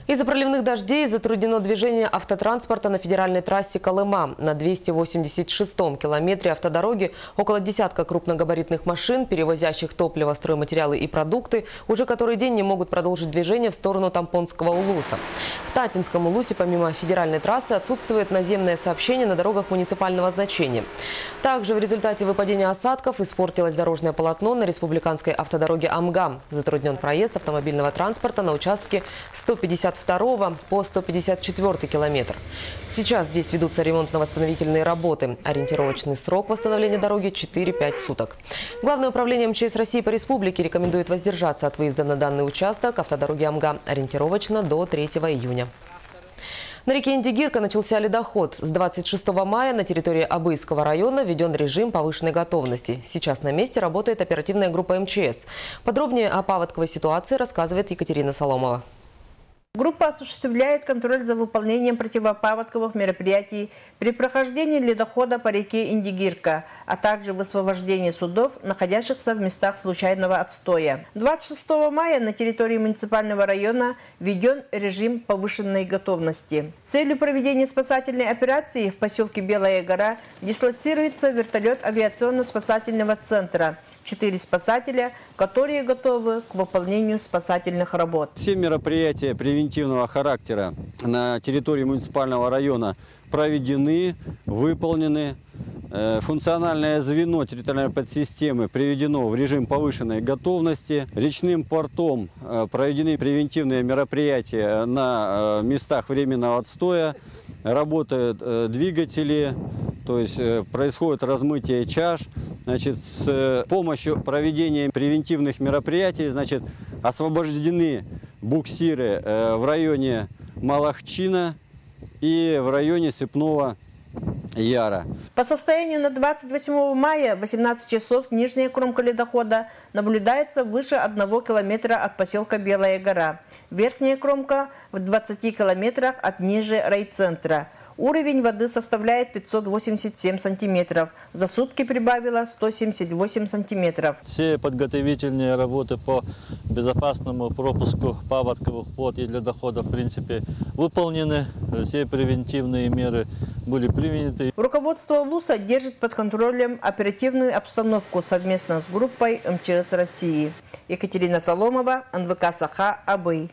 Из-за проливных дождей затруднено движение автотранспорта на федеральной трассе Колыма. На 286-м километре автодороги около десятка крупногабаритных машин, перевозящих топливо, стройматериалы и продукты, уже который день не могут продолжить движение в сторону Тампонского улуса. В Татинском улусе помимо федеральной трассы отсутствует наземное сообщение на дорогах муниципального значения. Также в результате выпадения осадков испортилось дорожное полотно на республиканской автодороге Амгам. Затруднен проезд автомобильного транспорта на участке 152 по 154 километр. Сейчас здесь ведутся ремонтно-восстановительные работы. Ориентировочный срок восстановления дороги 4-5 суток. Главное управление МЧС России по республике рекомендует воздержаться от выезда на данный участок автодороги Амгам ориентировочно до 3 июня. На реке Индигирка начался ледоход. С 26 мая на территории Абыйского района введен режим повышенной готовности. Сейчас на месте работает оперативная группа МЧС. Подробнее о паводковой ситуации рассказывает Екатерина Соломова. Группа осуществляет контроль за выполнением противопаводковых мероприятий при прохождении ледохода по реке Индигирка, а также высвобождении судов, находящихся в местах случайного отстоя. 26 мая на территории муниципального района введен режим повышенной готовности. Целью проведения спасательной операции в поселке Белая гора дислоцируется вертолет авиационно-спасательного центра. 4 спасателя, которые готовы к выполнению спасательных работ. Все мероприятия превентивного характера на территории муниципального района проведены, выполнены. Функциональное звено территориальной подсистемы приведено в режим повышенной готовности. Речным портом проведены превентивные мероприятия на местах временного отстоя. Работают двигатели, то есть происходит размытие чаш. Значит, с помощью проведения превентивных мероприятий, значит, освобождены буксиры в районе Малахчина и в районе Сыпного Яра. По состоянию на 28 мая в 18 часов нижняя кромка ледохода наблюдается выше 1 километра от поселка Белая гора. Верхняя кромка в 20 километрах от ниже райцентра. Уровень воды составляет 587 сантиметров. За сутки прибавило 178 сантиметров. Все подготовительные работы по безопасному пропуску паводковых вод и ледохода в принципе выполнены. Все превентивные меры были приняты. Руководство улуса держит под контролем оперативную обстановку совместно с группой МЧС России. Екатерина Соломова, НВК Саха, Абый.